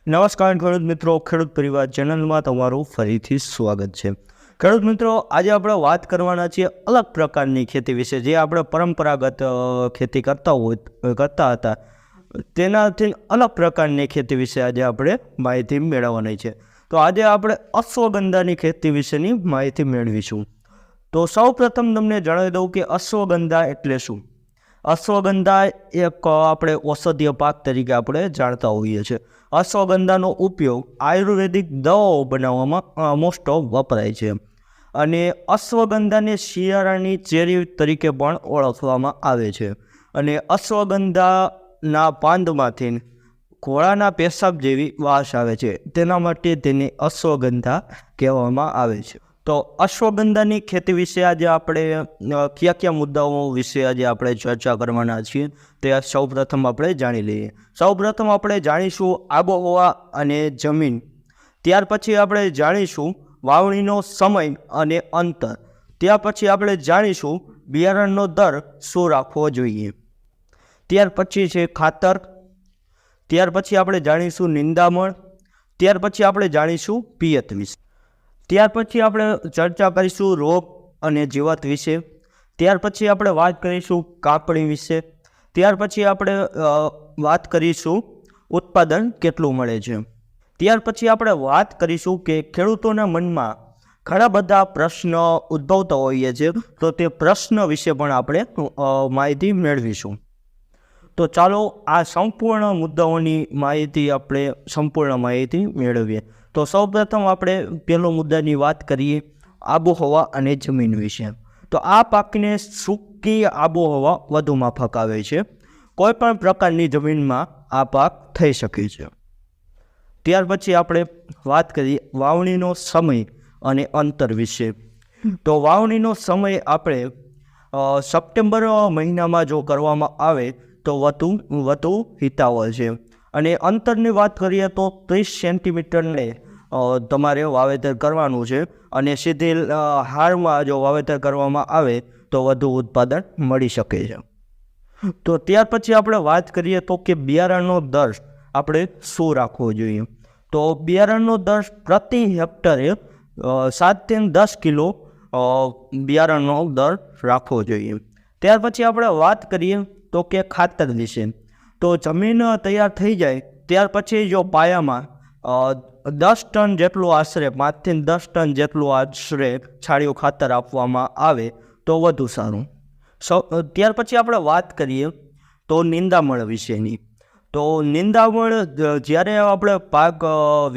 નમસ્કાર ખેડૂત મિત્રો, ખેડૂત પરિવાર ચેનલમાં તમારું ફરીથી સ્વાગત છે। ખેડૂત મિત્રો, આજે આપણે વાત કરવાના છીએ અલગ પ્રકારની ખેતી વિશે, જે આપણે પરંપરાગત ખેતી કરતા હતા તેનાથી અલગ પ્રકારની ખેતી વિશે આજે આપણે માહિતી મેળવવાની છે। તો આજે આપણે અશ્વગંધાની ખેતી વિશેની માહિતી મેળવીશું। તો સૌપ્રથમ તમને જણાવી દઉં કે અશ્વગંધા એટલે શું। અશ્વગંધા એક આપણે ઔષધીય પાક તરીકે આપણે જાણતા હોઈએ છીએ। અશ્વગંધાનો ઉપયોગ આયુર્વેદિક દવાઓ બનાવવામાં મોસ્ટ ઓફ વપરાય છે અને અશ્વગંધાને શિયાળાની ચેરી તરીકે પણ ઓળખવામાં આવે છે। અને અશ્વગંધાના પાંદમાંથી ઘોડાના પેશાબ જેવી વાસ આવે છે, તેના માટે તેને અશ્વગંધા કહેવામાં આવે છે। તો અશ્વગંધાની ખેતી વિશે આજે આપણે કયા મુદ્દાઓ વિશે આજે આપણે ચર્ચા કરવાના છીએ તે સૌપ્રથમ આપણે જાણી લઈએ। સૌપ્રથમ આપણે જાણીશું આબોહવા અને જમીન, ત્યાર પછી આપણે જાણીશું વાવણીનો સમય અને અંતર, ત્યાર પછી આપણે જાણીશું બિયારણનો દર શું રાખવો જોઈએ, ત્યાર પછી છે ખાતર, ત્યાર પછી આપણે જાણીશું નિંદામણ, ત્યાર પછી આપણે જાણીશું પિયત વિશે, ત્યાર પછી આપણે ચર્ચા કરીશું રોગ અને જીવાત વિશે, ત્યાર પછી આપણે વાત કરીશું કાપણી વિશે, ત્યાર પછી આપણે વાત કરીશું ઉત્પાદન કેટલું મળે છે, ત્યાર પછી આપણે વાત કરીશું કે ખેડૂતોના મનમાં ઘણા બધા પ્રશ્નો ઉદ્ભવતા હોઈએ છે, તો તે પ્રશ્ન વિશે પણ આપણે માહિતી મેળવીશું। તો ચાલો આ સંપૂર્ણ મુદ્દાઓની માહિતી આપણે સંપૂર્ણ માહિતી મેળવીએ। તો સૌપ્રથમ આપણે પહેલો મુદ્દાની વાત કરીએ આબોહવા અને જમીન વિશે। તો આ પાકને સૂકી આબોહવા વધુ માફક આવે છે, કોઈપણ પ્રકારની જમીનમાં આ પાક થઈ શકે છે। ત્યાર પછી આપણે વાત કરીએ વાવણીનો સમય અને અંતર વિશે। તો વાવણીનો સમય આપણે સપ્ટેમ્બર મહિનામાં જો કરવામાં આવે તો વધુ હિતાવહ છે, અને અંતરની વાત કરીએ તો 30 સેન્ટીમીટરને તમારે વાવેતર કરવાનું છે, અને સીધી હારમાં જો વાવેતર કરવામાં આવે તો વધુ ઉત્પાદન મળી શકે છે। તો ત્યાર પછી આપણે વાત કરીએ તો કે બિયારણનો દર આપણે શું રાખવો જોઈએ। તો બિયારણનો દર પ્રતિ હેક્ટરે 7 થી 10 કિલો બિયારણનો દર રાખવો જોઈએ। ત્યાર પછી આપણે વાત કરીએ તો કે ખાતર વિશે। તો જમીન તૈયાર થઈ જાય ત્યાર પછી જો પાયામાં 10 ટન જેટલું આશરે 5 થી 10 ટન જેટલું આશરે છાણિયું ખાતર આપવામાં આવે તો વધુ સારું। ત્યાર પછી આપણે વાત કરીએ તો નિંદામણ વિશેની। તો નિંદામણ જ્યારે આપણે પાક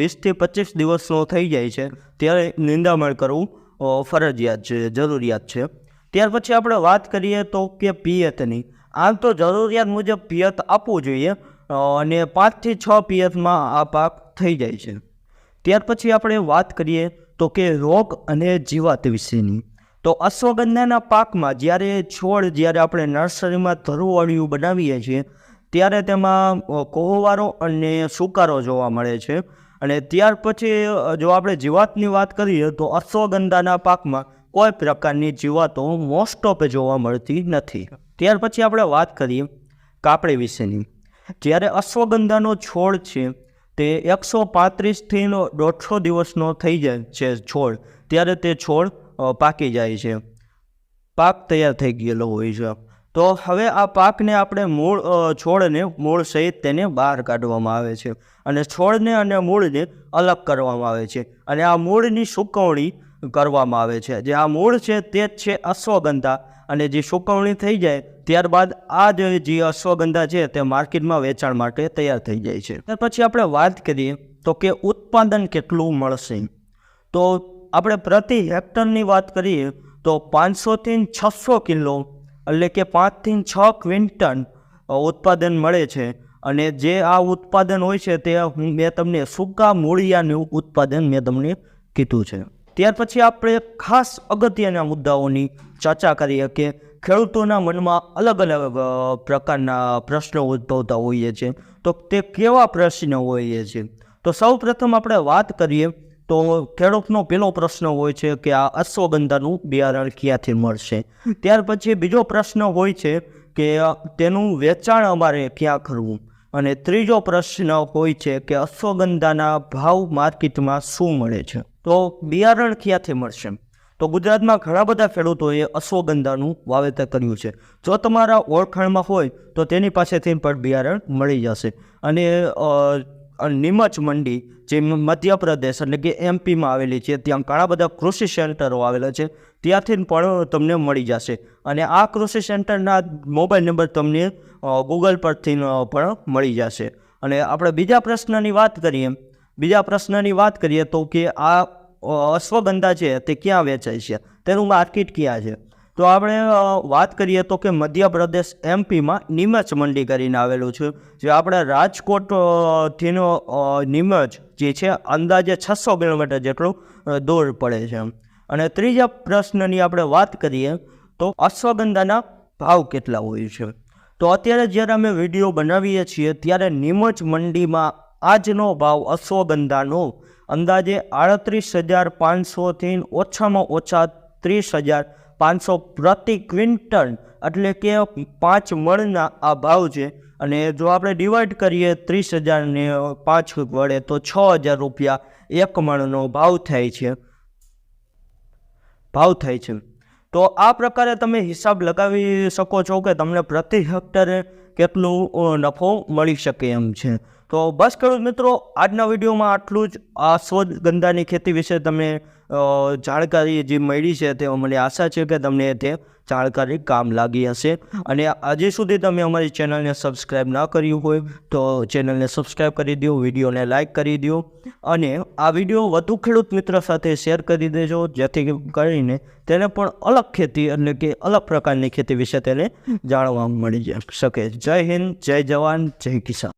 20 થી 25 દિવસનો થઈ જાય છે ત્યારે નિંદામણ કરવું ફરજિયાત છે, જરૂરિયાત છે। ત્યાર પછી આપણે વાત કરીએ તો કે પિયતની। આમ તો જરૂરિયાત મુજબ પિયત આપવું જોઈએ અને 5 થી 6 પિયતમાં આ પાક થઈ જાય છે। ત્યાર પછી આપણે વાત કરીએ તો કે રોગ અને જીવાત વિશેની। તો અશ્વગંધાના પાકમાં જ્યારે આપણે નર્સરીમાં ધરુવાળિયું બનાવીએ છીએ ત્યારે તેમાં કોહવારો અને સુકારો જોવા મળે છે, અને ત્યાર પછી જો આપણે જીવાતની વાત કરીએ તો અશ્વગંધાના પાકમાં કોઈ પ્રકારની જીવાતો મોસ્ટ ઓફ જોવા મળતી નથી। ત્યાર પછી આપણે વાત કરીએ કાપણી વિશેની। જ્યારે અશ્વગંધાનો છોડ છે તે 135 થી 150 દિવસનો થઈ જાય છે છોડ, ત્યારે તે છોડ પાકી જાય છે, પાક તૈયાર થઈ ગયેલો હોય છે। તો હવે આ પાકને આપણે છોડને મૂળ સહિત તેને બહાર કાઢવામાં આવે છે, અને છોડને અને મૂળને અલગ કરવામાં આવે છે, અને આ મૂળની સુકવણી કરવામાં આવે છે। જે આ મૂળ છે તે જ છે અશ્વગંધા, અને જે સુકવણી થઈ જાય ત્યારબાદ આ જે અશ્વગંધા છે તે માર્કેટમાં વેચાણ માટે તૈયાર થઈ જાય છે। ત્યાર પછી આપણે વાત કરીએ તો કે ઉત્પાદન કેટલું મળશે। તો આપણે પ્રતિ હેક્ટરની વાત કરીએ તો 500 થી 600 કિલો એટલે કે 5 થી 6 ક્વિન્ટલ ઉત્પાદન મળે છે, અને જે આ ઉત્પાદન હોય છે તે મેં તમને સૂકા મૂળિયાનું ઉત્પાદન મેં તમને કીધું છે। ત્યાર પછી આપણે ખાસ અગત્યના મુદ્દાઓની ચર્ચા કરીએ કે ખેડૂતોના મનમાં અલગ અલગ પ્રકારના પ્રશ્નો ઉદ્ભવતા હોઈએ છે, તો તે કેવા પ્રશ્નો હોઈએ છે। તો સૌ પ્રથમ આપણે વાત કરીએ તો ખેડૂતનો પહેલો પ્રશ્ન હોય છે કે આ અશ્વગંધાનું બિયારણ ક્યાંથી મળશે। ત્યાર પછી બીજો પ્રશ્ન હોય છે કે તેનું વેચાણ અમારે ક્યાં કરવું। અને ત્રીજો પ્રશ્ન હોય છે કે અશ્વગંધાના ભાવ માર્કેટમાં શું મળે છે? તો બિયારણ ક્યાંથી મળશે? તો ગુજરાતમાં ઘણા બધા ખેડૂતોએ અશ્વગંધાનું વાવેતર કર્યું છે. જો તમારા ઓળખાણમાં હોય તો તેની પાસેથી પણ બિયારણ મળી જશે. અને નીમચ મંડી જે મધ્યપ્રદેશ એટલે કે એમપીમાં આવેલી છે, ત્યાં ઘણા બધા કૃષિ સેન્ટરો આવેલા છે, ત્યાંથી પણ તમને મળી જશે. અને આ કૃષિ સેન્ટરના મોબાઈલ નંબર તમને ગૂગલ પરથી પણ મળી જશે. અને આપણે બીજા પ્રશ્નની વાત કરીએ તો કે આ અશ્વગંધા છે તે ક્યાં વેચાય છે, તેનું માર્કેટ ક્યાં છે? તો આપણે વાત કરીએ તો કે મધ્યપ્રદેશ એમપીમાં નીમચ મંડી કરીને આવેલું છે, જે આપણા રાજકોટથી નીમચ જે છે અંદાજે 600 કિલોમીટર જેટલું દૂર પડે છે. અને ત્રીજા પ્રશ્નની આપણે વાત કરીએ તો અશ્વગંધાના ભાવ કેટલા હોય છે? તો અત્યારે જ્યારે અમે વિડીયો બનાવીએ છીએ ત્યારે નીમચ મંડીમાં આજનો ભાવ અશ્વગંધાનો અંદાજે 38,500થી ઓછામાં ઓછા 30,500 પ્રતિ ક્વિન્ટલ એટલે કે 5 મણના આ ભાવ છે. અને જો આપણે ડિવાઈડ કરીએ 30,000ને 5 વડે તો 6,000 રૂપિયા એક મણનો ભાવ થાય છે. તો આ પ્રકારે તમે હિસાબ લગાવી શકો છો કે તમને પ્રતિ હેક્ટરે કેટલું નફો મળી શકે એમ છે. તો બસ ખેડૂત મિત્રો, આજના વિડીયોમાં આટલું જ. આ અશ્વગંધાની ખેતી વિશે તમે જાણકારી જે મળી છે તે મને આશા છે કે તમને તે જાણકારી કામ લાગી હશે. અને હજી સુધી તમે અમારી ચેનલને સબસ્ક્રાઈબ ના કર્યું હોય તો ચેનલને સબસ્ક્રાઈબ કરી દો, વિડીયોને લાઇક કરી દો અને આ વિડીયો વધુ ખેડૂત મિત્ર સાથે શેર કરી દેજો, જેથી કરીને તેને પણ અલગ ખેતી એટલે કે અલગ પ્રકારની ખેતી વિશે તેને જાણવા મળી શકે. જય હિન્દ, જય જવાન, જય કિસાન.